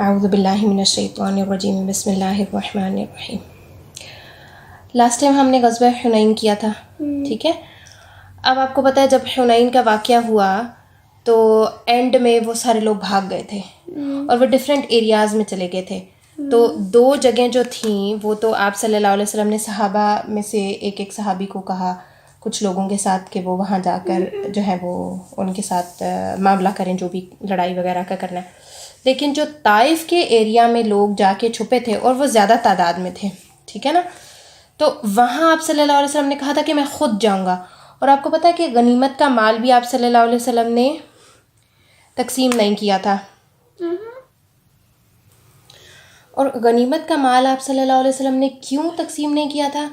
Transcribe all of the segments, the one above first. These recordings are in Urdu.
اعوذ باللہ من الشیطان الرجیم بسم اللہ الرحمن الرحیم. لاسٹ ٹائم ہم نے غزوہ حنین کیا تھا, ٹھیک ہے. اب آپ کو پتہ ہے جب حنین کا واقعہ ہوا تو اینڈ میں وہ سارے لوگ بھاگ گئے تھے اور وہ ڈفرینٹ ایریاز میں چلے گئے تھے. تو دو جگہیں جو تھیں وہ تو آپ صلی اللہ علیہ وسلم نے صحابہ میں سے ایک صحابی کو کہا کچھ لوگوں کے ساتھ کہ وہ وہاں جا کر جو ہے وہ ان کے ساتھ معاملہ کریں, جو بھی لڑائی وغیرہ کا کرنا ہے. لیکن جو طائف کے ایریا میں لوگ جا کے چھپے تھے اور وہ زیادہ تعداد میں تھے, ٹھیک ہے نا, تو وہاں آپ صلی اللہ علیہ وسلم نے کہا تھا کہ میں خود جاؤں گا. اور آپ کو پتہ ہے کہ غنیمت کا مال بھی آپ صلی اللہ علیہ وسلم نے تقسیم نہیں کیا تھا. اور غنیمت کا مال آپ صلی اللہ علیہ وسلم نے کیوں تقسیم نہیں کیا تھا؟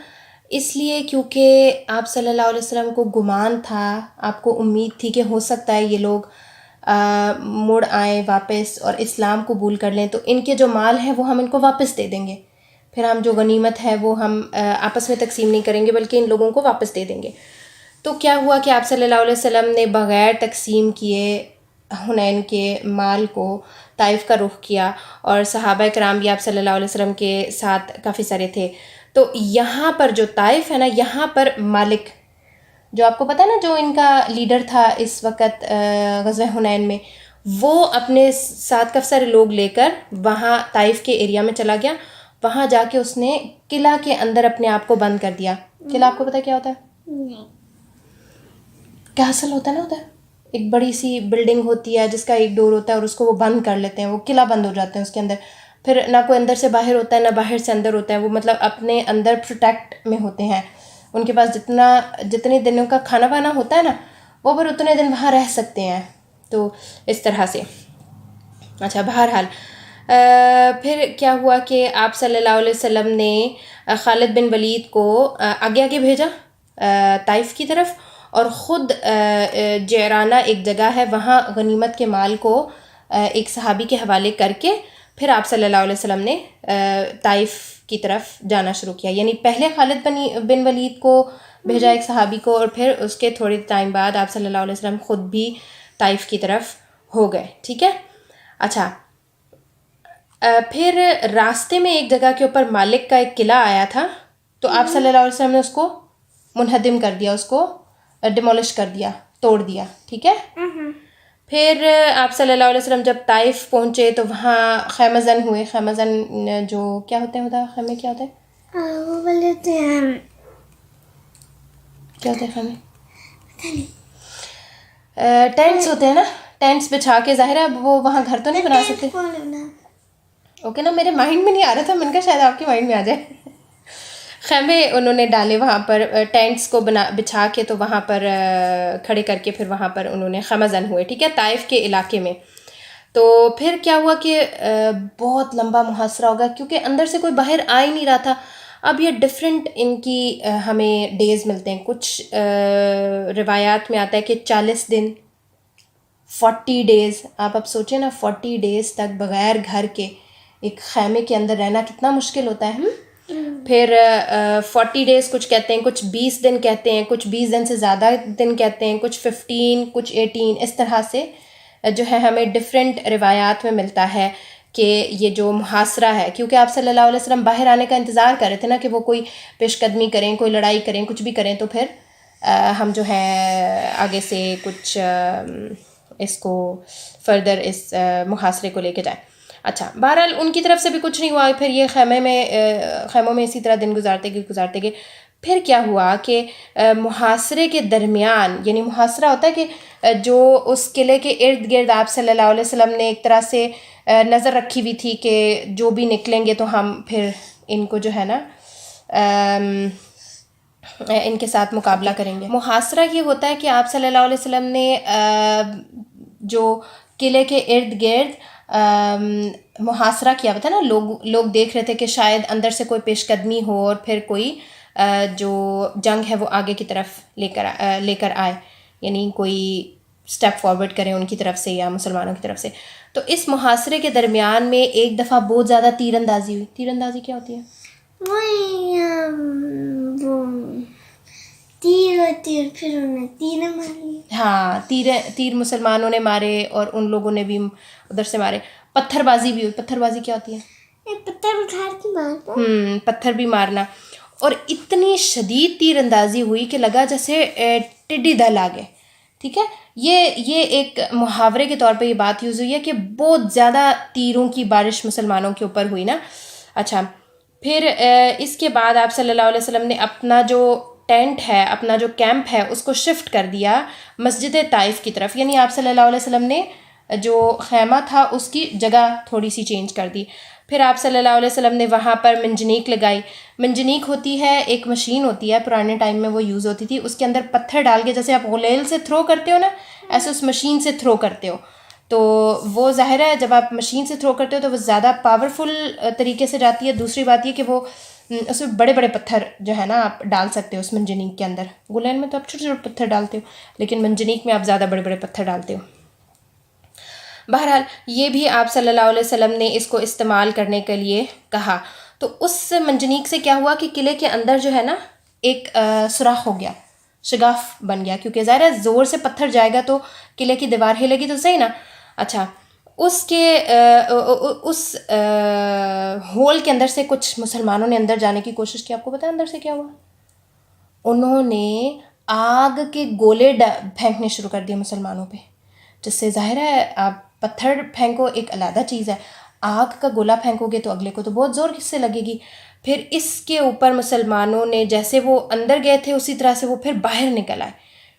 اس لیے کیونکہ آپ صلی اللہ علیہ وسلم کو گمان تھا, آپ کو امید تھی کہ ہو سکتا ہے یہ لوگ مڑ آئیں واپس اور اسلام قبول کر لیں, تو ان کے جو مال ہیں وہ ہم ان کو واپس دے دیں گے. پھر ہم جو غنیمت ہے وہ ہم آپس میں تقسیم نہیں کریں گے بلکہ ان لوگوں کو واپس دے دیں گے. تو کیا ہوا کہ آپ صلی اللہ علیہ وسلم نے بغیر تقسیم کیے حنین کے مال کو طائف کا رخ کیا, اور صحابہ کرام بھی آپ صلی اللہ علیہ وسلم کے ساتھ کافی سارے تھے. تو یہاں پر جو طائف ہے نا, یہاں پر مالک جو آپ کو پتہ ہے نا جو ان کا لیڈر تھا اس وقت غزوہ حنین میں, وہ اپنے ساتھ کافی سارے لوگ لے کر وہاں طائف کے ایریا میں چلا گیا. وہاں جا کے اس نے قلعہ کے اندر اپنے آپ کو بند کر دیا. قلعہ آپ کو پتہ کیا ہوتا ہے؟ کیسل ہوتا ہے نا, ہوتا ہے ایک بڑی سی بلڈنگ ہوتی ہے جس کا ایک ڈور ہوتا ہے اور اس کو وہ بند کر لیتے ہیں, وہ قلعہ بند ہو جاتے ہیں اس کے اندر. پھر نہ کوئی اندر سے باہر ہوتا ہے نہ باہر سے اندر ہوتا ہے, وہ مطلب اپنے اندر پروٹیکٹ میں ہوتے ہیں. ان کے پاس جتنے دنوں کا کھانا وانا ہوتا ہے نا, وہ پھر اتنے دن وہاں رہ سکتے ہیں. تو اس طرح سے. اچھا, بہرحال پھر کیا ہوا کہ آپ صلی اللہ علیہ وسلم نے خالد بن ولید کو آگے آگے بھیجا طائف کی طرف, اور خود جعرانہ ایک جگہ ہے وہاں غنیمت کے مال کو ایک صحابی کے حوالے کر کے پھر آپ صلی اللہ علیہ وسلم نے طائف کی طرف جانا شروع کیا. یعنی پہلے خالد بن ولید کو بھیجا ایک صحابی کو, اور پھر اس کے تھوڑے ٹائم بعد آپ صلی اللہ علیہ وسلم خود بھی طائف کی طرف ہو گئے, ٹھیک ہے. اچھا, پھر راستے میں ایک جگہ کے اوپر مالک کا ایک قلعہ آیا تھا, تو آپ صلی اللہ علیہ وسلم نے اس کو منہدم کر دیا, اس کو ڈیمولش کر دیا, توڑ دیا, ٹھیک ہے. پھر آپ صلی اللہ علیہ وسلم جب طائف پہنچے تو وہاں خیمہ زن ہوئے. خیمہ زن جو کیا ہوتے ہیں, خیمے کیا ہوتے ہیں, وہ بولتے ہیں کیا ہوتے ہیں خیمے, ٹینٹس ہوتے ہیں نا, ٹینٹس بچھا کے, ظاہر ہے وہ وہاں گھر تو نہیں بنا سکتے. اوکے نا, میرے مائنڈ میں نہیں آ رہا تھا, من کا شاید آپ کے مائنڈ میں آ جائے. خیمے انہوں نے ڈالے وہاں پر, ٹینٹس کو بچھا کے, تو وہاں پر کھڑے کر کے پھر وہاں پر انہوں نے خیمہ زن ہوئے, ٹھیک ہے, طائف کے علاقے میں. تو پھر کیا ہوا کہ بہت لمبا محاصرہ ہوگا کیونکہ اندر سے کوئی باہر آ ہی نہیں رہا تھا. اب یہ ڈفرینٹ ان کی ہمیں ڈیز ملتے ہیں. کچھ روایات میں آتا ہے کہ 40 دن 40 ڈیز. آپ اب سوچیں نا, 40 ڈیز تک بغیر گھر کے ایک خیمے کے اندر رہنا کتنا مشکل ہوتا ہے. پھر 40 ڈیز کچھ کہتے ہیں, کچھ 20 دن کہتے ہیں, کچھ 20 دن سے زیادہ دن کہتے ہیں, کچھ 15, کچھ 18, اس طرح سے جو ہے ہمیں ڈفرینٹ روایات میں ملتا ہے کہ یہ جو محاصرہ ہے, کیونکہ آپ صلی اللہ علیہ وسلم باہر آنے کا انتظار کر رہے تھے نا کہ وہ کوئی پیش قدمی کریں, کوئی لڑائی کریں, کچھ بھی کریں, تو پھر ہم جو ہے آگے سے کچھ اس کو فردر اس محاصرے کو لے کے جائیں. اچھا, بہرحال ان کی طرف سے بھی کچھ نہیں ہوا. پھر یہ خیموں میں اسی طرح دن گزارتے گئے. پھر کیا ہوا کہ محاصرے کے درمیان, یعنی محاصرہ ہوتا ہے کہ جو اس قلعے کے ارد گرد آپ صلی اللہ علیہ وسلم نے ایک طرح سے نظر رکھی ہوئی تھی کہ جو بھی نکلیں گے تو ہم پھر ان کو جو ہے نا ان کے ساتھ مقابلہ کریں گے. محاصرہ یہ ہوتا ہے کہ آپ صلی اللہ علیہ وسلم نے جو قلعے کے ارد گرد محاصرہ کیا ہوا تھا نا, لوگ دیکھ رہے تھے کہ شاید اندر سے کوئی پیش قدمی ہو اور پھر کوئی جو جنگ ہے وہ آگے کی طرف لے کر آئے, یعنی کوئی سٹیپ فارورڈ کریں ان کی طرف سے یا مسلمانوں کی طرف سے. تو اس محاصرے کے درمیان میں ایک دفعہ بہت زیادہ تیر اندازی ہوئی. تیر اندازی کیا ہوتی ہے؟ وہ تیر اور تیر پھر انہیں تیر ماری. ہاں تیر مسلمانوں نے مارے اور ان لوگوں نے بھی ادھر سے مارے. پتھر بازی بھی ہوئی. پتھر بازی کیا ہوتی ہے؟ پتھر اٹھا کے مارنا. پتھر بھی مارنا. اور اتنی شدید تیر اندازی ہوئی کہ لگا جیسے ٹڈی دل آ گئے. ٹھیک ہے، یہ ایک محاورے کے طور پہ یہ بات یوز ہوئی ہے کہ بہت زیادہ تیروں کی بارش مسلمانوں کے اوپر ہوئی نا. اچھا، پھر اس کے بعد آپ صلی اللہ علیہ وسلم نے اپنا جو ٹینٹ ہے، اپنا جو کیمپ ہے، اس کو شفٹ کر دیا مسجد طائف کی طرف. یعنی آپ صلی اللہ علیہ وسلم نے جو خیمہ تھا اس کی جگہ تھوڑی سی چینج کر دی. پھر آپ صلی اللہ علیہ وسلم نے وہاں پر منجنیق لگائی. منجنیق ہوتی ہے ایک مشین ہوتی ہے، پرانے ٹائم میں وہ یوز ہوتی تھی. اس کے اندر پتھر ڈال کے جیسے آپ غلیل سے تھرو کرتے ہو نا، ایسے اس مشین سے تھرو کرتے ہو. تو وہ ظاہر ہے جب آپ مشین سے تھرو کرتے ہو تو وہ زیادہ پاورفل طریقے سے جاتی ہے. دوسری بات یہ کہ وہ اس میں بڑے بڑے پتھر جو ہے نا آپ ڈال سکتے ہو اس منجنیق کے اندر. غلیل میں تو آپ چھوٹے چھوٹے پتھر ڈالتے ہو، لیکن منجنیق میں آپ زیادہ بڑے بڑے پتھر ڈالتے ہو. بہرحال یہ بھی آپ صلی اللہ علیہ وسلم نے اس کو استعمال کرنے کے لیے کہا. تو اس منجنیق سے کیا ہوا کہ قلعے کے اندر جو ہے نا ایک سوراخ ہو گیا، شگاف بن گیا، کیونکہ ظاہر ہے زور سے پتھر جائے گا تو قلعے کی دیوار ہلے گی تو صحیح نا. اچھا، اس ہول کے اندر سے کچھ مسلمانوں نے اندر جانے کی کوشش کی. آپ کو پتہ ہے اندر سے کیا ہوا؟ انہوں نے آگ کے گولے پھینکنے شروع کر دیے مسلمانوں پہ، جس سے ظاہر ہے آپ پتھر پھینکو ایک علیحدہ چیز ہے، آگ کا گولا پھینکو گے تو اگلے کو تو بہت زور کس سے لگے گی. پھر اس کے اوپر مسلمانوں نے جیسے وہ اندر گئے تھے اسی طرح سے وہ پھر باہر نکل آئے.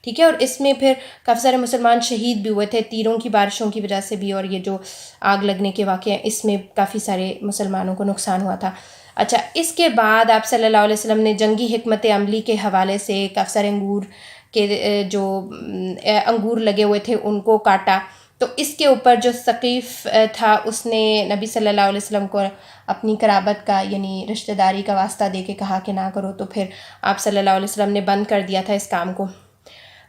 ٹھیک ہے، اور اس میں پھر کافی سارے مسلمان شہید بھی ہوئے تھے تیروں کی بارشوں کی وجہ سے بھی، اور یہ جو آگ لگنے کے واقعے ہیں اس میں کافی سارے مسلمانوں کو نقصان ہوا تھا. اچھا، اس کے بعد آپ صلی اللہ علیہ وسلم نے جنگی حکمت عملی کے حوالے سے کافی سارے انگور کے جو انگور لگے ہوئے تھے ان کو کاٹا. تو اس کے اوپر جو ثقیف تھا اس نے نبی صلی اللہ علیہ وسلم کو اپنی قرابت کا یعنی رشتہ داری کا واسطہ دے کے کہا کہ نہ کرو، تو پھر آپ صلی اللہ علیہ وسلم نے بند کر دیا تھا اس کام کو.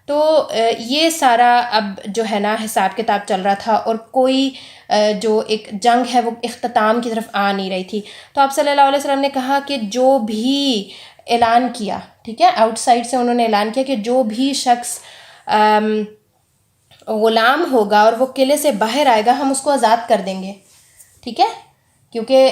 تو یہ سارا اب جو ہے نا حساب کتاب چل رہا تھا، اور کوئی جو ایک جنگ ہے وہ اختتام کی طرف آ نہیں رہی تھی. تو آپ صلی اللہ علیہ وسلم نے کہا کہ جو بھی اعلان کیا، ٹھیک ہے، آؤٹ سائڈ سے انہوں نے اعلان کیا کہ جو بھی شخص غلام ہوگا اور وہ قلعے سے باہر آئے گا ہم اس کو آزاد کر دیں گے. ٹھیک ہے، کیونکہ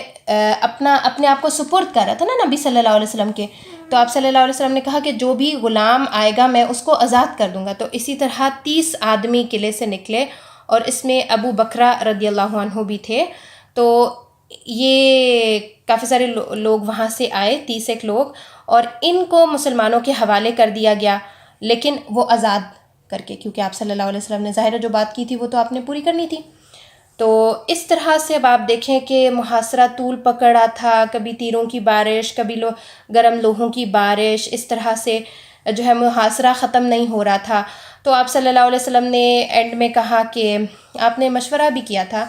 اپنے آپ کو سپرد کر رہا تھا نا نبی صلی اللہ علیہ وسلم کے. تو آپ صلی اللہ علیہ وسلم نے کہا کہ جو بھی غلام آئے گا میں اس کو آزاد کر دوں گا. تو اسی طرح 30 آدمی قلعے سے نکلے، اور اس میں ابو بکرہ رضی اللہ عنہ بھی تھے. تو یہ کافی سارے لوگ وہاں سے آئے، 30 لوگ، اور ان کو مسلمانوں کے حوالے کر دیا گیا، لیکن وہ آزاد کر کے، کیونکہ آپ صلی اللہ علیہ وسلم نے ظاہر جو بات کی تھی وہ تو آپ نے پوری کرنی تھی. تو اس طرح سے اب آپ دیکھیں کہ محاصرہ طول پکڑا تھا، کبھی تیروں کی بارش، کبھی گرم لوہوں کی بارش، اس طرح سے جو ہے محاصرہ ختم نہیں ہو رہا تھا. تو آپ صلی اللہ علیہ وسلم نے اینڈ میں کہا کہ آپ نے مشورہ بھی کیا تھا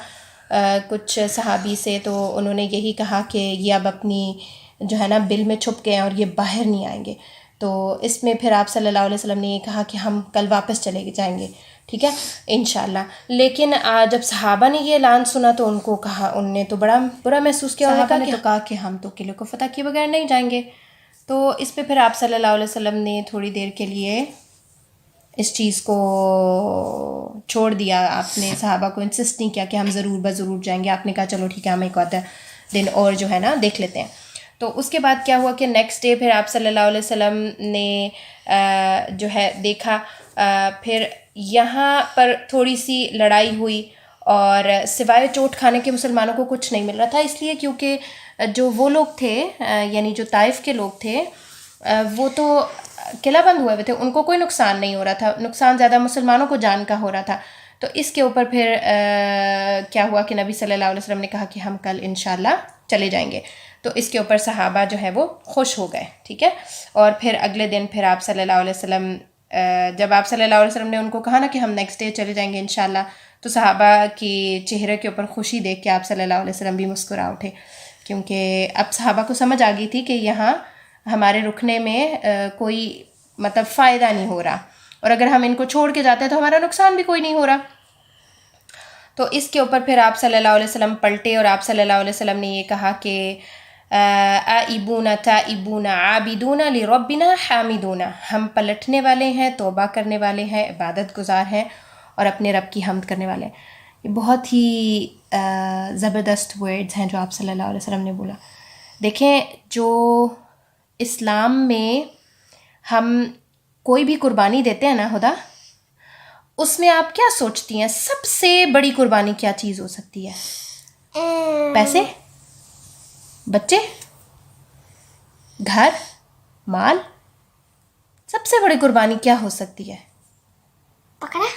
کچھ صحابی سے، تو انہوں نے یہی کہا کہ یہ اب اپنی جو ہے نا بل میں چھپ گئے ہیں اور یہ باہر نہیں آئیں گے. تو اس میں پھر آپ صلی اللہ علیہ وسلم نے یہ کہا کہ ہم کل واپس چلے جائیں گے، ٹھیک ہے انشاءاللہ. لیکن جب صحابہ نے یہ اعلان سنا تو ان نے تو بڑا برا محسوس کیا. صحابہ نے تو کہا کہ ہم تو قلعے کو فتح کیے بغیر نہیں جائیں گے. تو اس پہ پھر آپ صلی اللہ علیہ وسلم نے تھوڑی دیر کے لیے اس چیز کو چھوڑ دیا. آپ نے صحابہ کو انسسٹ نہیں کیا کہ ہم ضرور جائیں گے. آپ نے کہا چلو ٹھیک ہے، ہم ایک آدھا دن اور جو ہے نا دیکھ لیتے ہیں. تو اس کے بعد کیا ہوا کہ نیکسٹ ڈے پھر آپ صلی اللہ علیہ وسلم نے جو ہے دیکھا، پھر یہاں پر تھوڑی سی لڑائی ہوئی، اور سوائے چوٹ کھانے کے مسلمانوں کو کچھ نہیں مل رہا تھا. اس لیے کیونکہ جو وہ لوگ تھے یعنی جو طائف کے لوگ تھے وہ تو قلعہ بند ہوئے تھے، ان کو کوئی نقصان نہیں ہو رہا تھا. نقصان زیادہ مسلمانوں کو جان کا ہو رہا تھا. تو اس کے اوپر پھر کیا ہوا کہ نبی صلی اللہ علیہ وسلم نے کہا کہ ہم کل انشاءاللہ چلے جائیں گے. تو اس کے اوپر صحابہ جو ہے وہ خوش ہو گئے، ٹھیک ہے. اور پھر اگلے دن پھر آپ صلی اللہ علیہ وسلم جب آپ صلی اللہ علیہ وسلم نے ان کو کہا نا کہ ہم نیکسٹ ڈے چلے جائیں گے انشاءاللہ، تو صحابہ کی چہرے کے اوپر خوشی دیکھ کے آپ صلی اللہ علیہ وسلم بھی مسکرا اٹھے، کیونکہ اب صحابہ کو سمجھ آ گئی تھی کہ یہاں ہمارے رکنے میں کوئی مطلب فائدہ نہیں ہو رہا، اور اگر ہم ان کو چھوڑ کے جاتے ہیں تو ہمارا نقصان بھی کوئی نہیں ہو رہا. تو اس کے اوپر پھر آپ صلی اللہ علیہ وسلم پلٹے، اور آپ صلی اللہ علیہ وسلم نے یہ کہا کہ آئبون تائبون عابدون لربنا حامدون، ہم پلٹنے والے ہیں، توبہ کرنے والے ہیں، عبادت گزار ہیں اور اپنے رب کی حمد کرنے والے ہیں۔ یہ بہت ہی زبردست ورڈز ہیں جو آپ صلی اللہ علیہ وسلم نے بولا۔ دیکھیں، جو اسلام میں ہم کوئی بھی قربانی دیتے ہیں نا خدا، اس میں آپ کیا سوچتی ہیں سب سے بڑی قربانی کیا چیز ہو سکتی ہے؟ پیسے، بچے، گھر، مال؟ سب سے بڑی قربانی کیا ہو سکتی ہے؟ بکرا۔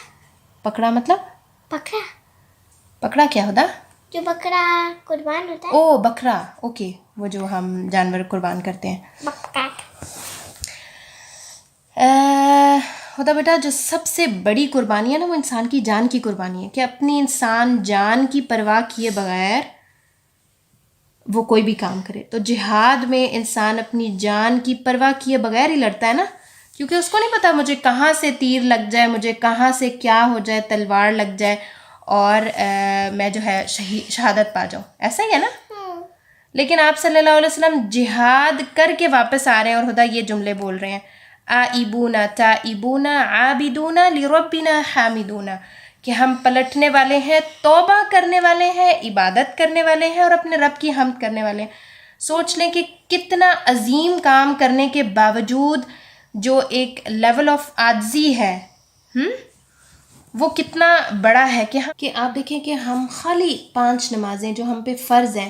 پکڑا مطلب؟ بکرا پکڑا کیا ہوتا؟ جو بکرا قربان ہوتا ہے۔ او بکرا، اوکے، وہ جو ہم جانور قربان کرتے ہیں۔ بکرا۔ ہوتا بیٹا، جو سب سے بڑی قربانی ہے نا، وہ انسان کی جان کی قربانی ہے، کہ اپنی انسان جان کی پرواہ کیے بغیر وہ کوئی بھی کام کرے۔ تو جہاد میں انسان اپنی جان کی پرواہ کیے بغیر ہی لڑتا ہے نا، کیونکہ اس کو نہیں پتا مجھے کہاں سے تیر لگ جائے، مجھے کہاں سے کیا ہو جائے، تلوار لگ جائے اور میں جو ہے شہادت پا جاؤں، ایسا ہی ہے نا۔ لیکن آپ صلی اللہ علیہ وسلم جہاد کر کے واپس آ رہے ہیں اور خدا یہ جملے بول رہے ہیں، آئبون تائبون عابدون لربنا حامدون، کہ ہم پلٹنے والے ہیں، توبہ کرنے والے ہیں، عبادت کرنے والے ہیں اور اپنے رب کی حمد کرنے والے ہیں۔ سوچ لیں کہ کتنا عظیم کام کرنے کے باوجود جو ایک لیول آف عاجزی ہے وہ کتنا بڑا ہے، کہ آپ دیکھیں کہ ہم خالی 5 نمازیں جو ہم پہ فرض ہیں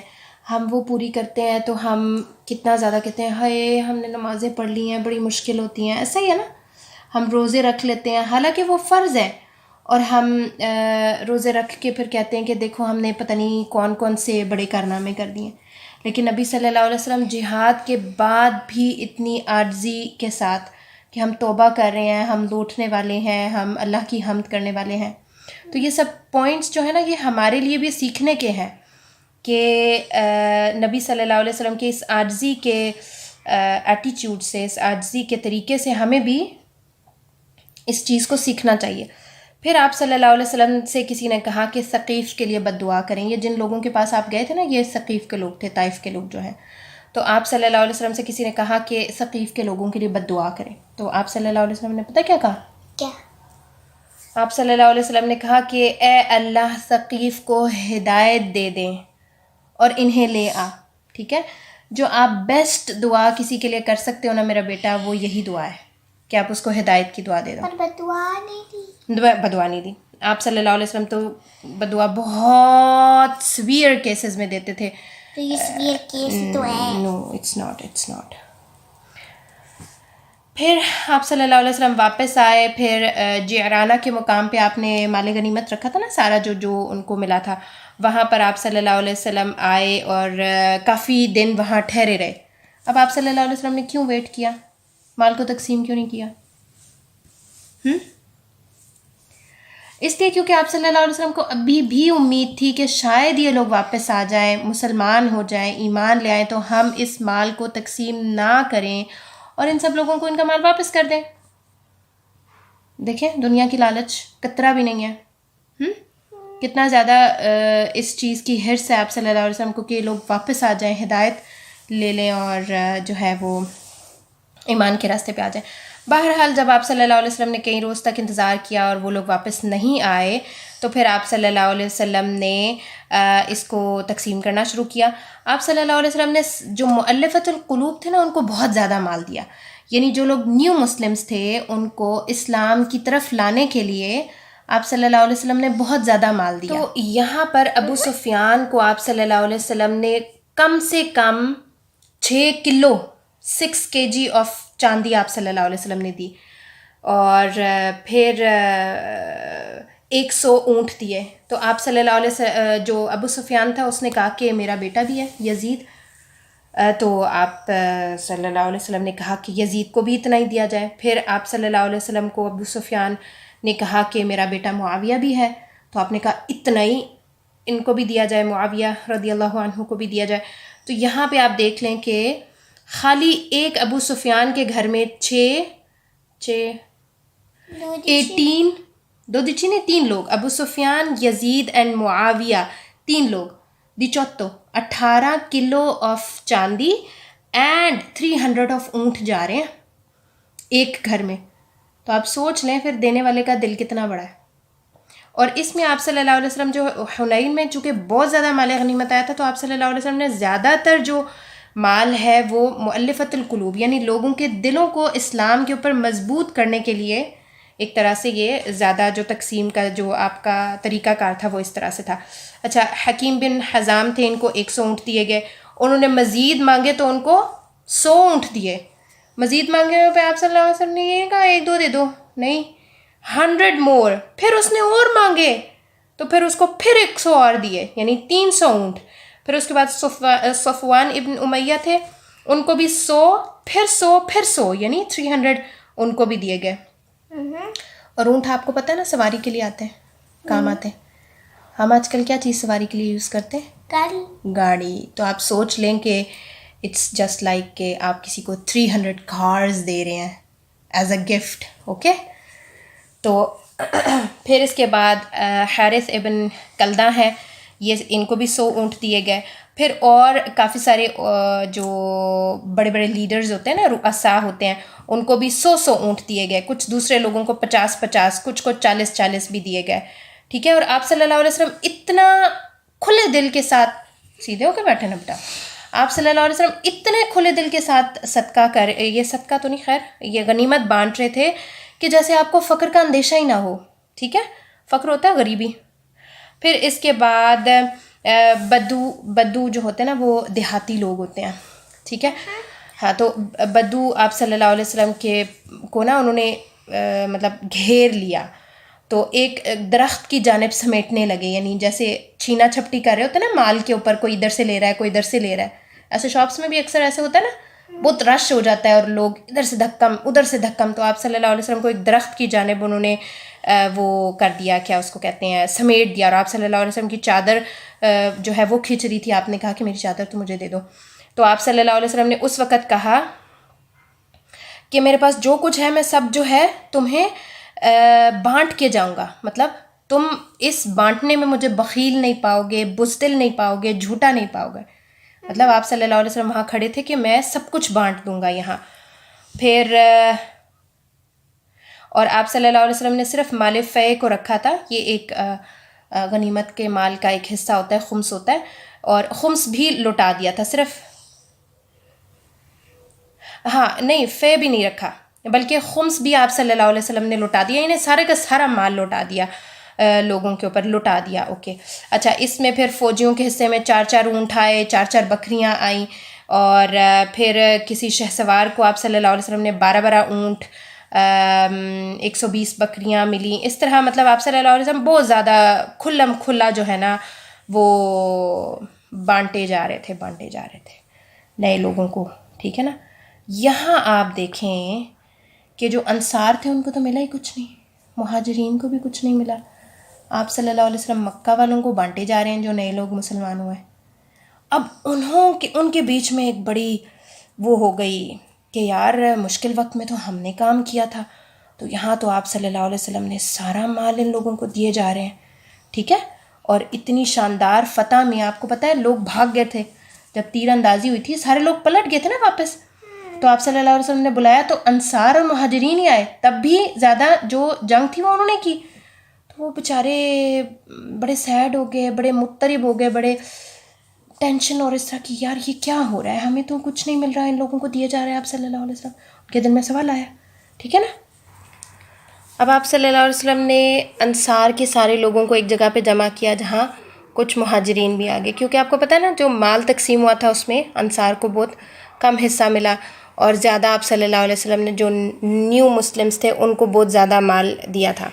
ہم وہ پوری کرتے ہیں تو ہم کتنا زیادہ کہتے ہیں ہائے ہم نے نمازیں پڑھ لی ہیں، بڑی مشکل ہوتی ہیں، ایسا ہی ہے نا۔ ہم روزے رکھ لیتے ہیں حالانکہ وہ فرض ہے، اور ہم روزے رکھ کے پھر کہتے ہیں کہ دیکھو ہم نے پتہ نہیں کون کون سے بڑے کارنامے کر دیے۔ لیکن نبی صلی اللہ علیہ وسلم جہاد کے بعد بھی اتنی عاجزی کے ساتھ کہ ہم توبہ کر رہے ہیں، ہم لوٹنے والے ہیں، ہم اللہ کی حمد کرنے والے ہیں۔ تو یہ سب پوائنٹس جو ہے نا یہ ہمارے لیے بھی سیکھنے کے ہیں کہ نبی صلی اللہ علیہ وسلم کے اس عاجزی کے ایٹیچیوڈ سے، اس عاجزی کے طریقے سے ہمیں بھی اس چیز کو سیکھنا چاہیے۔ پھر آپ صلی اللہ علیہ وسلم سے کسی نے کہا کہ ثقیف کے لیے بد دعا کریں۔ یہ جن لوگوں کے پاس آپ گئے تھے نا، یہ ثقیف کے لوگ تھے، طائف کے لوگ جو ہیں۔ تو آپ صلی اللہ علیہ وسلم سے کسی نے کہا کہ ثقیف کے لوگوں کے لیے بد دعا کریں، تو آپ صلی اللہ علیہ وسلم نے پتہ کیا کہا؟ کیا؟ آپ صلی اللہ علیہ وسلم نے کہا کہ اے اللہ ثقیف کو ہدایت دے دیں اور انہیں لے آ، ٹھیک ہے؟ جو آپ بیسٹ دعا کسی کے لیے کر سکتے ہو نا میرا بیٹا، وہ یہی دعا ہے کہ آپ اس کو ہدایت کی دعا دے دو۔ پر بدعا نہیں دی۔ بدعا نہیں دی۔ آپ صلی اللہ علیہ وسلم تو بدعا بہت سویئر کیسز میں دیتے تھے۔ تو یہ سویر کیس تو ہے۔ نو اٹس ناٹ۔ پھر آپ صلی اللہ علیہ وسلم واپس آئے، پھر جعرانہ کے مقام پہ آپ نے مال غنیمت رکھا تھا نا سارا، جو ان کو ملا تھا، وہاں پر آپ صلی اللہ علیہ وسلم آئے اور کافی دن وہاں ٹھہرے رہے۔ اب آپ صلی اللہ علیہ وسلم نے کیوں ویٹ کیا؟ مال کو تقسیم کیوں نہیں کیا؟ اس لیے کیونکہ آپ صلی اللہ علیہ وسلم کو ابھی بھی امید تھی کہ شاید یہ لوگ واپس آ جائیں، مسلمان ہو جائیں، ایمان لے آئیں، تو ہم اس مال کو تقسیم نہ کریں اور ان سب لوگوں کو ان کا مال واپس کر دیں۔ دیکھیں دنیا کی لالچ قطرہ بھی نہیں ہے، کتنا زیادہ اس چیز کی حرص ہے آپ صلی اللہ علیہ وسلم کو کہ لوگ واپس آ جائیں، ہدایت لے لیں اور جو ہے وہ ایمان کے راستے پہ آ جائیں۔ بہرحال جب آپ صلی اللہ علیہ وسلم نے کئی روز تک انتظار کیا اور وہ لوگ واپس نہیں آئے، تو پھر آپ صلی اللہ علیہ وسلم نے اس کو تقسیم کرنا شروع کیا۔ آپ صلی اللہ علیہ وسلم نے جو مؤلفۃ القلوب تھے نا ان کو بہت زیادہ مال دیا، یعنی جو لوگ نیو مسلمز تھے ان کو اسلام کی طرف لانے کے لیے آپ صلی اللہ علیہ وسلم نے بہت زیادہ مال دیا۔ تو یہاں پر ابو سفیان کو آپ صلی اللہ علیہ وسلم نے کم سے کم 6 کلو 6 kg آف چاندی آپ صلی اللہ علیہ وسلم نے دی، اور پھر 100 اونٹ دیے۔ تو آپ صلی اللہ علیہ وسلم، جو ابو سفیان تھا اس نے کہا کہ میرا بیٹا بھی ہے یزید، تو آپ صلی اللہ علیہ وسلم نے کہا کہ یزید کو بھی اتنا ہی دیا جائے۔ پھر آپ صلی اللہ علیہ وسلم کو ابو سفیان نے کہا کہ میرا بیٹا معاویہ بھی ہے، تو آپ نے کہا اتنا ہی ان کو بھی دیا جائے، معاویہ رضی اللہ عنہ کو بھی دیا جائے۔ تو یہاں پہ آپ دیکھ لیں کہ خالی ایک ابو سفیان کے گھر میں 3 لوگ، ابو سفیان، یزید اینڈ معاویہ، 3 لوگ، 18 18 کلو آف چاندی اینڈ 300 آف اونٹ جا رہے ہیں ایک گھر میں. تو آپ سوچ لیں پھر دینے والے کا دل کتنا بڑا ہے. اور اس میں آپ صلی اللہ علیہ وسلم جو حنین میں چونکہ بہت زیادہ مال غنیمت آیا تھا تو آپ صلی اللہ علیہ وسلم نے زیادہ تر جو مال ہے وہ مؤلفۃ القلوب یعنی لوگوں کے دلوں کو اسلام کے اوپر مضبوط کرنے کے لیے ایک طرح سے یہ زیادہ جو تقسیم کا جو آپ کا طریقہ کار تھا وہ اس طرح سے تھا. اچھا حکیم بن حزام تھے, ان کو 100 اونٹ دیے گئے. انہوں نے مزید مانگے تو ان کو 100 اونٹ دیے. مزید مانگے پہ آپ صلی اللہ علیہ وسلم نے یہ کہا 1-2 دے دو, نہیں 100 مور. پھر اس نے اور مانگے تو پھر اس کو پھر 100 اور دیے یعنی 300 اونٹ. پھر اس کے بعد صفوان ابن امیہ تھے, ان کو بھی 100 پھر 100 پھر 100 یعنی 300 ان کو بھی دیے گئے. اور اونٹ آپ کو پتہ ہے نا سواری کے لیے آتے ہیں, کام آتے ہیں. ہم آج کل کیا چیز سواری کے لیے یوز کرتے ہیں؟ گاڑی. تو آپ سوچ لیں کہ اٹس جسٹ لائک کہ آپ کسی کو 300 کارز دے رہے ہیں ایز اے گفٹ. اوکے, تو پھر اس کے بعد حارث ابن کلدہ ہے, یہ ان کو بھی 100 اونٹ دیے گئے. پھر اور کافی سارے جو بڑے بڑے لیڈرز ہوتے ہیں نا, رؤساء ہوتے ہیں, ان کو بھی 100 اونٹ دیے گئے. کچھ دوسرے لوگوں کو 50 کچھ کو 40 بھی دیے گئے. ٹھیک ہے. اور آپ صلی اللہ علیہ وسلم اتنا کھلے دل کے ساتھ, سیدھے ہو کے بیٹھے نا بیٹا, آپ صلی اللہ علیہ وسلم اتنے کھلے دل کے ساتھ صدقہ یہ صدقہ تو نہیں, خیر یہ غنیمت بانٹ رہے تھے کہ جیسے آپ کو فقر کا اندیشہ ہی نہ ہو. ٹھیک ہے, فقر ہوتا ہے غریبی. پھر اس کے بعد بدو جو ہوتے ہیں نا وہ دیہاتی لوگ ہوتے ہیں. ٹھیک ہے, ہاں. تو بدو آپ صلی اللہ علیہ وسلم کے کو نا انہوں نے مطلب گھیر لیا, تو ایک درخت کی جانب سمیٹنے لگے, یعنی جیسے چھینا چھپٹی کر رہے ہوتے ہیں نا مال کے اوپر, کوئی ادھر سے لے رہا ہے کوئی ادھر سے لے رہا ہے. ایسے شاپس میں بھی اکثر ایسے ہوتا ہے نا, بہت رش ہو جاتا ہے اور لوگ ادھر سے دھکم ادھر سے دھکم. تو آپ صلی اللہ علیہ وسلم کو ایک درخت کی جانب انہوں نے وہ کر دیا, کیا اس کو کہتے ہیں, سمیٹ دیا. اور آپ صلی اللہ علیہ وسلم کی چادر جو ہے وہ کھینچ رہی تھی, آپ نے کہا کہ میری چادر تو مجھے دے دو. تو آپ صلی اللہ علیہ وسلم نے اس وقت کہا کہ میرے پاس جو کچھ ہے میں سب جو ہے تمہیں بانٹ کے جاؤں گا. مطلب تم اس بانٹنے میں مجھے بخیل نہیں پاؤ گے, بزدل نہیں پاؤ گے, جھوٹا نہیں پاؤ گے. مطلب آپ صلی اللہ علیہ وسلم وہاں کھڑے تھے کہ میں سب کچھ بانٹ دوں گا یہاں. پھر اور آپ صلی اللہ علیہ وسلم نے صرف مال فے کو رکھا تھا. یہ ایک غنیمت کے مال کا ایک حصہ ہوتا ہے, خمس ہوتا ہے, اور خمس بھی لوٹا دیا تھا صرف. ہاں نہیں, فے بھی نہیں رکھا بلکہ خمس بھی آپ صلی اللہ علیہ وسلم نے لوٹا دیا, انہیں سارے کا سارا مال لوٹا دیا, لوگوں کے اوپر لوٹا دیا. اوکے. اچھا, اس میں پھر فوجیوں کے حصے میں 4 اونٹ آئے, 4 بکریاں آئیں, اور پھر کسی شہسوار کو آپ صلی اللہ علیہ وسلم نے 12 اونٹ, 120 بکریاں ملیں. اس طرح مطلب آپ صلی اللہ علیہ وسلم بہت زیادہ کھلا جو ہے نا وہ بانٹے جا رہے تھے نئے لوگوں کو. ٹھیک ہے نا. یہاں آپ دیکھیں کہ جو انصار تھے ان کو تو ملا ہی کچھ نہیں, مہاجرین کو بھی کچھ نہیں ملا. آپ صلی اللہ علیہ وسلم مکہ والوں کو بانٹے جا رہے ہیں جو نئے لوگ مسلمان ہوئے. اب ان کے بیچ میں ایک بڑی وہ ہو گئی کہ یار مشکل وقت میں تو ہم نے کام کیا تھا, تو یہاں تو آپ صلی اللہ علیہ وسلم نے سارا مال ان لوگوں کو دیے جا رہے ہیں. ٹھیک ہے. اور اتنی شاندار فتح میں آپ کو پتہ ہے لوگ بھاگ گئے تھے جب تیر اندازی ہوئی تھی, سارے لوگ پلٹ گئے تھے نا واپس. تو آپ صلی اللہ علیہ وسلم نے بلایا تو انصار اور مہاجرین ہی آئے, تب بھی زیادہ جو جنگ تھی وہ انہوں نے کی. تو وہ بیچارے بڑے سیڈ ہو گئے, بڑے مضطرب ہو گئے, بڑے ٹینشن اور اس طرح کی, یار یہ کیا ہو رہا ہے, ہمیں تو کچھ نہیں مل رہا, ان لوگوں کو دیے جا رہے ہیں آپ صلی اللہ علیہ وسلم. ان کے دل میں سوال آیا. ٹھیک ہے نا. اب آپ صلی اللہ علیہ وسلم نے انصار کے سارے لوگوں کو ایک جگہ پہ جمع کیا جہاں کچھ مہاجرین بھی آگے, کیونکہ آپ کو پتہ ہے نا جو مال تقسیم ہوا تھا اس میں انصار کو بہت کم حصہ ملا, اور زیادہ آپ صلی اللہ علیہ وسلم نے جو نیو مسلمز تھے ان کو بہت زیادہ مال دیا تھا.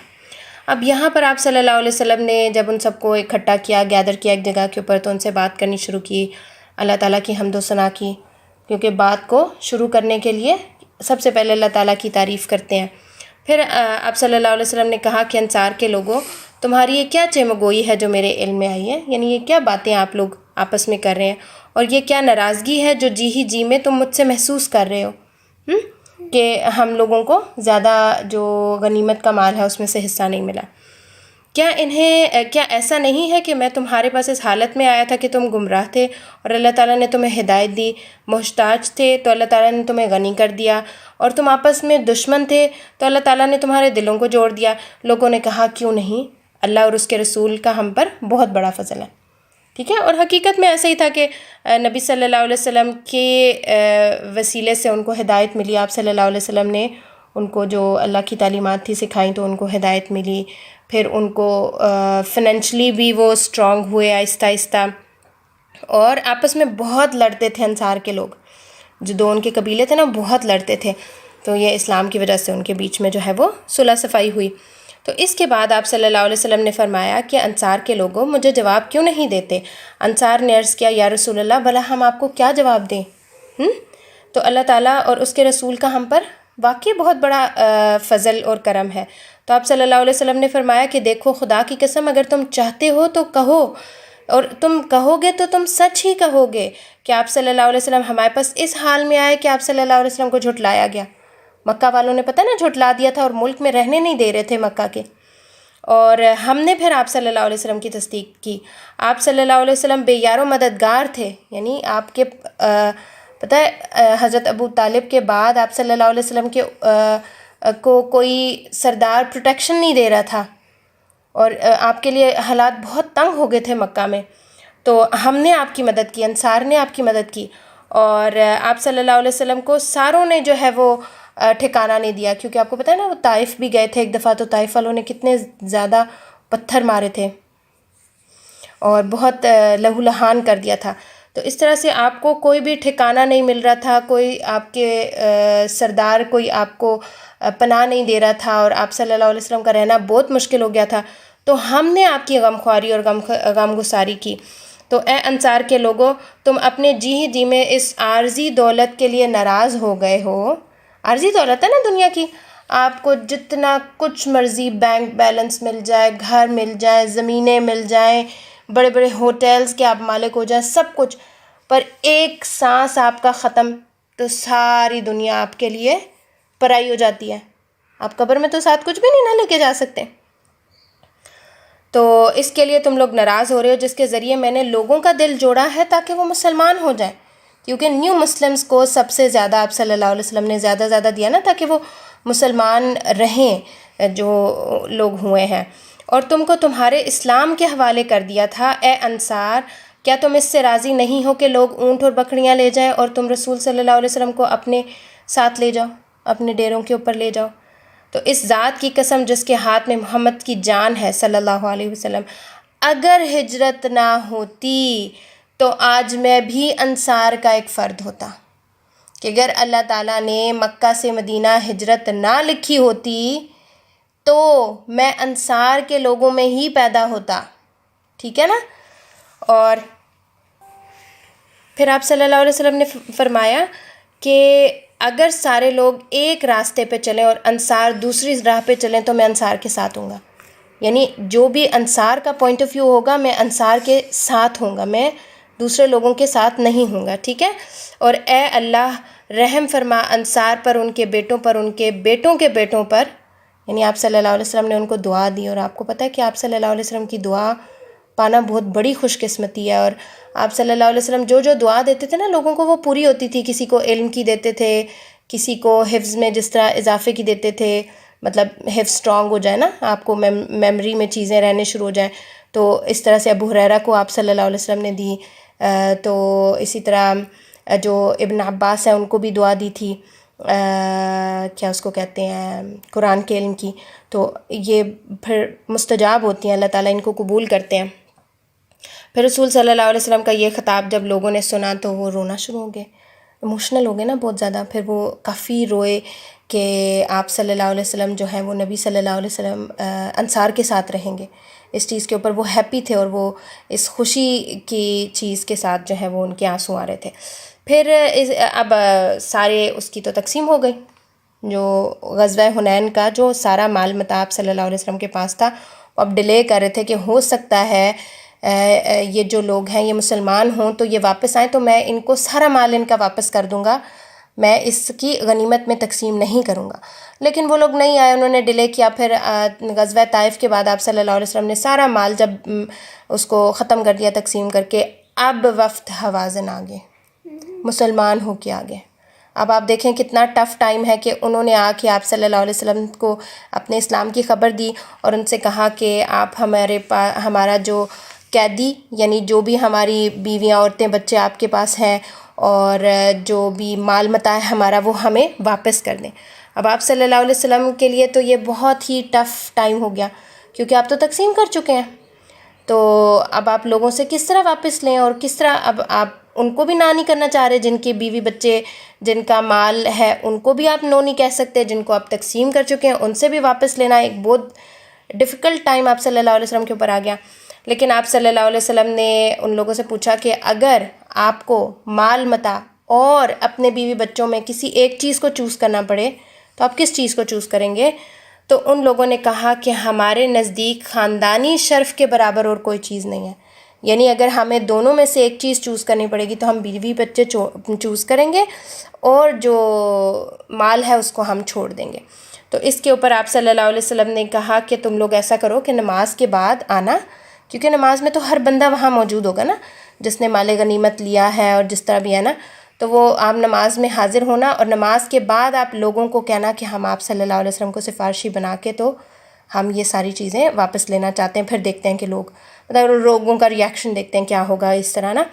اب یہاں پر آپ صلی اللہ علیہ وسلم نے جب ان سب کو اکٹھا کیا, گیدر کیا ایک جگہ کے اوپر, تو ان سے بات کرنی شروع کی, اللہ تعالیٰ کی حمد و ثنا کی, کیونکہ بات کو شروع کرنے کے لیے سب سے پہلے اللہ تعالیٰ کی تعریف کرتے ہیں. پھر آپ صلی اللہ علیہ وسلم نے کہا کہ انصار کے لوگوں, تمہاری یہ کیا چمگوئی ہے جو میرے علم میں آئی ہے, یعنی یہ کیا باتیں آپ لوگ آپس میں کر رہے ہیں, اور یہ کیا ناراضگی ہے جو جی میں تم مجھ سے محسوس کر رہے ہو کہ ہم لوگوں کو زیادہ جو غنیمت کا مال ہے اس میں سے حصہ نہیں ملا. کیا ایسا نہیں ہے کہ میں تمہارے پاس اس حالت میں آیا تھا کہ تم گمراہ تھے اور اللہ تعالیٰ نے تمہیں ہدایت دی، محتاج تھے تو اللہ تعالیٰ نے تمہیں غنی کر دیا، اور تم آپس میں دشمن تھے تو اللہ تعالیٰ نے تمہارے دلوں کو جوڑ دیا۔ لوگوں نے کہا کیوں نہیں، اللہ اور اس کے رسول کا ہم پر بہت بڑا فضل ہے۔ ٹھیک ہے، اور حقیقت میں ایسا ہی تھا کہ نبی صلی اللہ علیہ وسلم کے وسیلے سے ان کو ہدایت ملی۔ آپ صلی اللہ علیہ وسلم نے ان کو جو اللہ کی تعلیمات تھی سکھائیں تو ان کو ہدایت ملی، پھر ان کو فنینشلی بھی وہ اسٹرانگ ہوئے آہستہ آہستہ، اور آپس میں بہت لڑتے تھے انصار کے لوگ، جو دو ان کے قبیلے تھے نا بہت لڑتے تھے، تو یہ اسلام کی وجہ سے ان کے بیچ میں جو ہے وہ صلح صفائی ہوئی۔ تو اس کے بعد آپ صلی اللہ علیہ وسلم نے فرمایا کہ انصار کے لوگوں مجھے جواب کیوں نہیں دیتے؟ انصار نے عرض کیا یا رسول اللہ بھلا ہم آپ کو کیا جواب دیں؟ تو اللہ تعالیٰ اور اس کے رسول کا ہم پر واقعی بہت بڑا فضل اور کرم ہے۔ تو آپ صلی اللہ علیہ وسلم نے فرمایا کہ دیکھو خدا کی قسم اگر تم چاہتے ہو تو کہو، اور تم کہو گے تو تم سچ ہی کہو گے کہ آپ صلی اللہ علیہ وسلم ہمارے پاس اس حال میں آئے کہ آپ صلی اللہ علیہ وسلم کو جھٹلایا گیا۔ مکہ والوں نے پتہ نا جھٹلا دیا تھا اور ملک میں رہنے نہیں دے رہے تھے مکہ کے، اور ہم نے پھر آپ صلی اللہ علیہ وسلم کی تصدیق کی۔ آپ صلی اللہ علیہ وسلم بے یار و مددگار تھے، یعنی آپ کے پتہ ہے حضرت ابو طالب کے بعد آپ صلی اللہ علیہ وسلم کے کو کوئی سردار پروٹیکشن نہیں دے رہا تھا، اور آپ کے لیے حالات بہت تنگ ہو گئے تھے مکہ میں، تو ہم نے آپ کی مدد کی، انصار نے آپ کی مدد کی، اور آپ صلی اللہ علیہ وسلم کو ساروں نے جو ہے وہ ٹھکانہ نہیں دیا، کیونکہ آپ کو پتہ ہے نا وہ طائف بھی گئے تھے ایک دفعہ، تو طائف والوں نے کتنے زیادہ پتھر مارے تھے اور بہت لہو لہان کر دیا تھا۔ تو اس طرح سے آپ کو کوئی بھی ٹھکانہ نہیں مل رہا تھا، کوئی آپ کے سردار کوئی آپ کو پناہ نہیں دے رہا تھا، اور آپ صلی اللہ علیہ وسلم کا رہنا بہت مشکل ہو گیا تھا، تو ہم نے آپ کی غمخواری اور غم گساری کی۔ تو اے انصار کے لوگوں تم اپنے جی میں اس عارضی دولت کے لیے ناراض ہو گئے ہو، عارضی دولت ہے نا دنیا کی، آپ کو جتنا کچھ مرضی بینک بیلنس مل جائے، گھر مل جائے، زمینیں مل جائیں، بڑے بڑے ہوٹلز کے آپ مالک ہو جائیں، سب کچھ، پر ایک سانس آپ کا ختم تو ساری دنیا آپ کے لیے پرائی ہو جاتی ہے۔ آپ قبر میں تو ساتھ کچھ بھی نہیں نہ لے کے جا سکتے، تو اس کے لیے تم لوگ ناراض ہو رہے ہو جس کے ذریعے میں نے لوگوں کا دل جوڑا ہے تاکہ وہ مسلمان ہو جائیں، کیونکہ نیو مسلمز کو سب سے زیادہ آپ صلی اللہ علیہ وسلم نے زیادہ دیا نا تاکہ وہ مسلمان رہیں جو لوگ ہوئے ہیں، اور تم کو تمہارے اسلام کے حوالے کر دیا تھا۔ اے انصار کیا تم اس سے راضی نہیں ہو کہ لوگ اونٹ اور بکریاں لے جائیں اور تم رسول صلی اللہ علیہ وسلم کو اپنے ساتھ لے جاؤ، اپنے ڈیروں کے اوپر لے جاؤ؟ تو اس ذات کی قسم جس کے ہاتھ میں محمد کی جان ہے صلی اللہ علیہ وسلم، اگر ہجرت نہ ہوتی تو آج میں بھی انصار کا ایک فرد ہوتا، کہ اگر اللہ تعالیٰ نے مکہ سے مدینہ ہجرت نہ لکھی ہوتی تو میں انصار کے لوگوں میں ہی پیدا ہوتا، ٹھیک ہے نا۔ اور پھر آپ صلی اللہ علیہ وسلم نے فرمایا کہ اگر سارے لوگ ایک راستے پہ چلیں اور انصار دوسری راہ پہ چلیں تو میں انصار کے ساتھ ہوں گا، یعنی جو بھی انصار کا پوائنٹ آف ویو ہوگا میں انصار کے ساتھ ہوں گا، میں دوسرے لوگوں کے ساتھ نہیں ہوں گا، ٹھیک ہے۔ اور اے اللہ رحم فرما انصار پر، ان کے بیٹوں پر، ان کے بیٹوں کے بیٹوں پر، یعنی آپ صلی اللہ علیہ وسلم نے ان کو دعا دی، اور آپ کو پتہ ہے کہ آپ صلی اللہ علیہ وسلم کی دعا پانا بہت بڑی خوش قسمتی ہے، اور آپ صلی اللہ علیہ وسلم جو دعا دیتے تھے نا لوگوں کو وہ پوری ہوتی تھی، کسی کو علم کی دیتے تھے، کسی کو حفظ میں جس طرح اضافے کی دیتے تھے، مطلب حفظ اسٹرانگ ہو جائے نا، آپ کو میموری میں چیزیں رہنے شروع ہو جائیں، تو اس طرح سے ابو ہریرہ کو آپ صلی اللہ علیہ وسلم نے دی، تو اسی طرح جو ابن عباس ہیں ان کو بھی دعا دی تھی، کیا اس کو کہتے ہیں، قرآن کے علم کی، تو یہ پھر مستجاب ہوتی ہیں، اللہ تعالیٰ ان کو قبول کرتے ہیں۔ پھر رسول صلی اللہ علیہ وسلم کا یہ خطاب جب لوگوں نے سنا تو وہ رونا شروع ہو گئے، ایموشنل ہو گئے نا بہت زیادہ، پھر وہ کافی روئے کہ آپ صلی اللہ علیہ وسلم جو ہیں وہ نبی صلی اللہ علیہ وسلم انصار کے ساتھ رہیں گے، اس چیز کے اوپر وہ ہیپی تھے، اور وہ اس خوشی کی چیز کے ساتھ جو ہے وہ ان کے آنسو آ رہے تھے۔ پھر اب سارے اس کی تو تقسیم ہو گئی، جو غزوہ حنین کا جو سارا مال متاع آپ صلی اللہ علیہ وسلم کے پاس تھا، وہ اب ڈیلے کر رہے تھے کہ ہو سکتا ہے یہ جو لوگ ہیں یہ مسلمان ہوں تو یہ واپس آئیں تو میں ان کو سارا مال ان کا واپس کر دوں گا، میں اس کی غنیمت میں تقسیم نہیں کروں گا. لیکن وہ لوگ نہیں آئے, انہوں نے ڈیلے کیا. پھر غزوہ طائف کے بعد آپ صلی اللہ علیہ وسلم نے سارا مال جب اس کو ختم کر دیا تقسیم کر کے, اب وفد حوازن آ گئے, مسلمان ہو کے آ گئے. اب آپ دیکھیں کتنا ٹف ٹائم ہے کہ انہوں نے آ کے آپ صلی اللہ علیہ وسلم کو اپنے اسلام کی خبر دی اور ان سے کہا کہ آپ ہمارا جو قیدی, یعنی جو بھی ہماری بیویاں, عورتیں, بچے آپ کے پاس ہیں اور جو بھی مال متاع ہے ہمارا, وہ ہمیں واپس کر دیں. اب آپ صلی اللہ علیہ وسلم کے لیے تو یہ بہت ہی ٹف ٹائم ہو گیا, کیونکہ آپ تو تقسیم کر چکے ہیں. تو اب آپ لوگوں سے کس طرح واپس لیں, اور کس طرح اب آپ ان کو بھی نہ نہیں کرنا چاہ رہے, جن کے بیوی بچے جن کا مال ہے ان کو بھی آپ نو نہیں کہہ سکتے, جن کو آپ تقسیم کر چکے ہیں ان سے بھی واپس لینا ایک بہت ڈیفیکلٹ ٹائم آپ صلی اللہ علیہ وسلم کے اوپر آ گیا. لیکن آپ صلی اللہ علیہ وسلم نے ان لوگوں سے پوچھا کہ اگر آپ کو مال متاع اور اپنے بیوی بچوں میں کسی ایک چیز کو چوز کرنا پڑے تو آپ کس چیز کو چوز کریں گے؟ تو ان لوگوں نے کہا کہ ہمارے نزدیک خاندانی شرف کے برابر اور کوئی چیز نہیں ہے. یعنی اگر ہمیں دونوں میں سے ایک چیز چوز کرنی پڑے گی تو ہم بیوی بچے چوز کریں گے اور جو مال ہے اس کو ہم چھوڑ دیں گے. تو اس کے اوپر آپ صلی اللہ علیہ وسلم نے کہا کہ تم لوگ ایسا کرو کہ نماز کے بعد آنا, کیونکہ نماز میں تو ہر بندہ وہاں موجود ہوگا نا جس نے مال غنیمت لیا ہے اور جس طرح بھی ہے نا, تو وہ آپ نماز میں حاضر ہونا اور نماز کے بعد آپ لوگوں کو کہنا کہ ہم آپ صلی اللہ علیہ وسلم کو سفارشی بنا کے تو ہم یہ ساری چیزیں واپس لینا چاہتے ہیں. پھر دیکھتے ہیں کہ لوگوں کا ریاکشن دیکھتے ہیں کیا ہوگا اس طرح نا.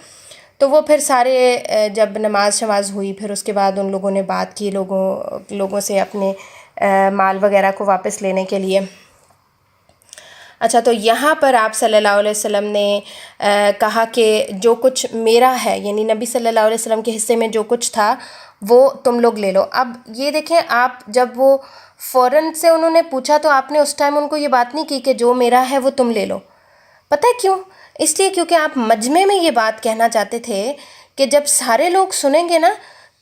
تو وہ پھر سارے جب نماز شماز ہوئی پھر اس کے بعد ان لوگوں نے بات کی لوگوں سے اپنے مال وغیرہ کو واپس لینے کے لیے. اچھا, تو یہاں پر آپ صلی اللہ علیہ وسلم نے کہا کہ جو کچھ میرا ہے, یعنی نبی صلی اللہ علیہ وسلم کے حصے میں جو کچھ تھا وہ تم لوگ لے لو. اب یہ دیکھیں, آپ جب وہ فوراً سے انہوں نے پوچھا تو آپ نے اس ٹائم ان کو یہ بات نہیں کی کہ جو میرا ہے وہ تم لے لو. پتہ ہے کیوں؟ اس لیے کیونکہ آپ مجمع میں یہ بات کہنا چاہتے تھے کہ جب سارے لوگ سنیں گے نا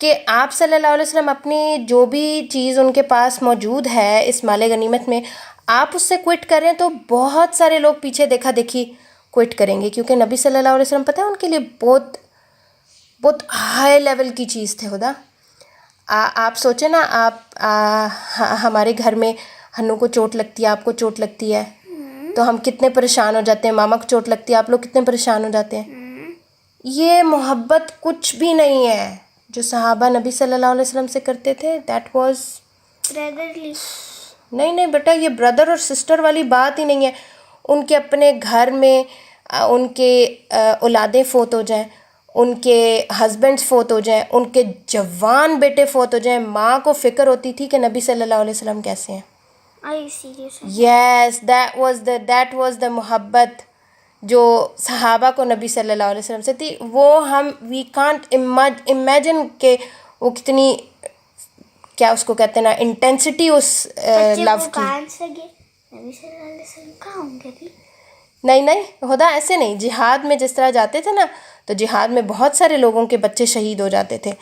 کہ آپ صلی اللہ علیہ وسلم اپنی جو بھی چیز ان کے پاس موجود ہے اس مال غنیمت میں, آپ اس سے کوئٹ کر رہے ہیں, تو بہت سارے لوگ پیچھے دیکھا دیکھی کوئٹ کریں گے. کیونکہ نبی صلی اللہ علیہ وسلم پتہ ہے ان کے لیے بہت بہت ہائی لیول کی چیز تھے. خدا آپ سوچیں نا, آپ ہمارے گھر میں ہنو کو چوٹ لگتی ہے, آپ کو چوٹ لگتی ہے, تو ہم کتنے پریشان ہو جاتے ہیں. ماما کو چوٹ لگتی ہے, آپ لوگ کتنے پریشان ہو جاتے ہیں. یہ محبت کچھ بھی نہیں ہے جو صحابہ نبی صلی اللہ علیہ وسلم سے کرتے تھے. That was brotherly. نہیں بیٹا, یہ بردر اور سسٹر والی بات ہی نہیں ہے. ان کے اپنے گھر میں ان کے اولادیں فوت ہو جائیں, ان کے ہسبینڈس فوت ہو جائیں, ان کے جوان بیٹے فوت ہو جائیں, ماں کو فکر ہوتی تھی کہ نبی صلی اللہ علیہ وسلم کیسے ہیں. Are you serious? Yes, that was the محبت جو صحابہ کو نبی صلی اللہ علیہ وسلم سے تھی. وہ وی کانٹ امیجن کہ وہ کتنی, کیا اس کو کہتے ہیں نا, انٹینسٹی اس لو کی. نبی صلی اللہ علیہ وسلم کہاں ہوں گے ابھی؟ نہیں خدا, ایسے نہیں. جہاد میں جس طرح جاتے تھے نا, تو جہاد میں بہت سارے لوگوں کے بچے شہید ہو جاتے تھے,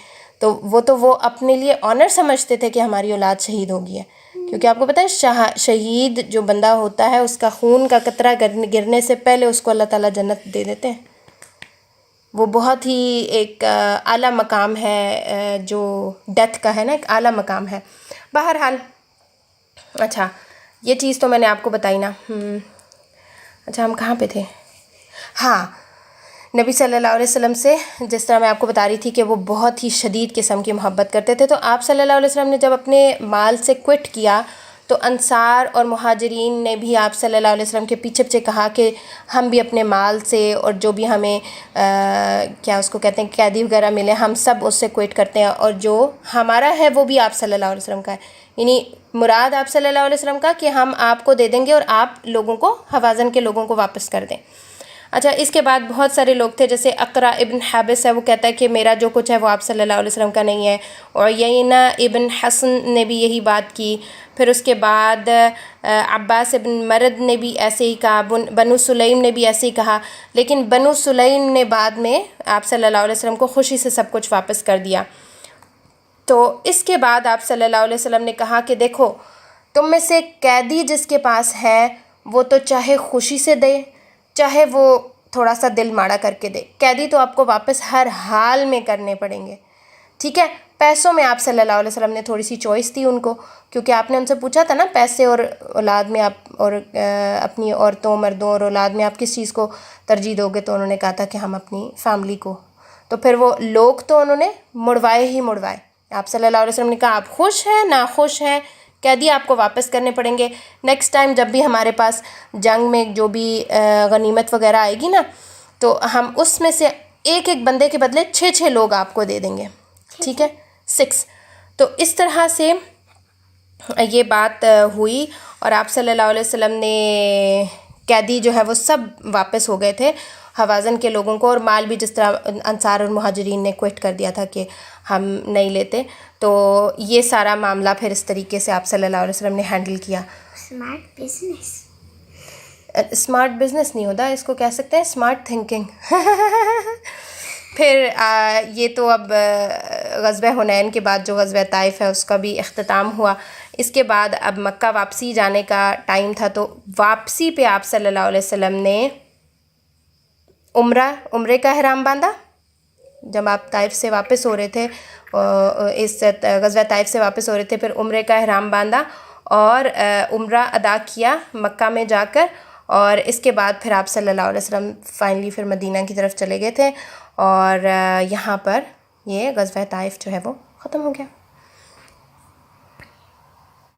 تو وہ اپنے لیے آنر سمجھتے تھے کہ ہماری اولاد شہید ہو گئی ہے. کیونکہ آپ کو پتہ ہے شہید جو بندہ ہوتا ہے اس کا خون کا قطرہ گرنے سے پہلے اس کو اللہ تعالیٰ جنت دے دیتے ہیں. وہ بہت ہی ایک اعلیٰ مقام ہے جو ڈیتھ کا ہے نا, ایک اعلیٰ مقام ہے. بہرحال اچھا, یہ چیز تو میں نے آپ کو بتائی نا. اچھا, ہم کہاں پہ تھے؟ ہاں, نبی صلی اللہ علیہ وسلم سے جس طرح میں آپ کو بتا رہی تھی کہ وہ بہت ہی شدید قسم کی محبت کرتے تھے. تو آپ صلی اللہ علیہ وسلم نے جب اپنے مال سے کوئٹ کیا تو انصار اور مہاجرین نے بھی آپ صلی اللہ علیہ وسلم کے پیچھے کہا کہ ہم بھی اپنے مال سے اور جو بھی ہمیں کیا اس کو کہتے ہیں قیدی وغیرہ ملے, ہم سب اس سے کوئٹ کرتے ہیں, اور جو ہمارا ہے وہ بھی آپ صلی اللہ علیہ وسلم کا ہے. یعنی مراد آپ صلی اللہ علیہ وسلم کا کہ ہم آپ کو دے دیں گے اور آپ لوگوں کو, حوازن کے لوگوں کو واپس کر دیں. اچھا, اس کے بعد بہت سارے لوگ تھے, جیسے اقرا ابن حابس ہے, وہ کہتا ہے کہ میرا جو کچھ ہے وہ آپ صلی اللہ علیہ وسلم کا نہیں ہے. اور عیینہ ابن حسن نے بھی یہی بات کی. پھر اس کے بعد عباس ابن مرد نے بھی ایسے ہی کہا, بنو سلیم نے بھی ایسے ہی کہا. لیکن بنو سلیم نے بعد میں آپ صلی اللہ علیہ وسلم کو خوشی سے سب کچھ واپس کر دیا. تو اس کے بعد آپ صلی اللہ علیہ وسلم نے کہا کہ دیکھو, تم میں سے قیدی جس کے پاس ہے وہ تو چاہے خوشی سے دے چاہے وہ تھوڑا سا دل ماڑا کر کے دے, قیدی تو آپ کو واپس ہر حال میں کرنے پڑیں گے. ٹھیک ہے, پیسوں میں آپ صلی اللہ علیہ وسلم نے تھوڑی سی چوائس دی ان کو، کیونکہ آپ نے ان سے پوچھا تھا نا پیسے اور اولاد میں آپ اور اپنی عورتوں مردوں اور اولاد میں آپ کس چیز کو ترجیح دو گے، تو انہوں نے کہا تھا کہ ہم اپنی فیملی کو. تو پھر وہ لوگ تو انہوں نے مڑوائے ہی مڑوائے. آپ صلی اللہ علیہ وسلم نے کہا آپ خوش ہیں ناخوش ہیں قیدی آپ کو واپس کرنے پڑیں گے. نیکسٹ ٹائم جب بھی ہمارے پاس جنگ میں جو بھی غنیمت وغیرہ آئے گی نا، تو ہم اس میں سے ایک ایک بندے کے بدلے 6 لوگ آپ کو دے دیں گے. ٹھیک ہے 6. تو اس طرح سے یہ بات ہوئی اور آپ صلی اللہ علیہ وسلم نے قیدی جو ہے وہ سب واپس ہو گئے تھے حوازن کے لوگوں کو، اور مال بھی جس طرح انصار اور مہاجرین نے کوئٹ کر دیا تھا کہ ہم نہیں لیتے. تو یہ سارا معاملہ پھر اس طریقے سے آپ صلی اللہ علیہ وسلم نے ہینڈل کیا. Smart business. اسمارٹ بزنس نہیں ہوتا، اس کو کہہ سکتے ہیں اسمارٹ تھنکنگ. پھر یہ تو اب غزوہ حنین کے بعد جو غزوہ طائف ہے اس کا بھی اختتام ہوا. اس کے بعد اب مکہ واپسی جانے کا ٹائم تھا، تو واپسی پہ آپ صلی اللہ علیہ وسلم نے عمرے کا احرام باندھا. جب آپ طائف سے واپس ہو رہے تھے، اس غزوہ طائف سے واپس ہو رہے تھے، پھر عمرے کا احرام باندھا اور عمرہ ادا کیا مکہ میں جا کر. اور اس کے بعد پھر آپ صلی اللہ علیہ وسلم فائنلی پھر مدینہ کی طرف چلے گئے تھے، اور یہاں پر یہ غزوہ طائف جو ہے وہ ختم ہو گیا.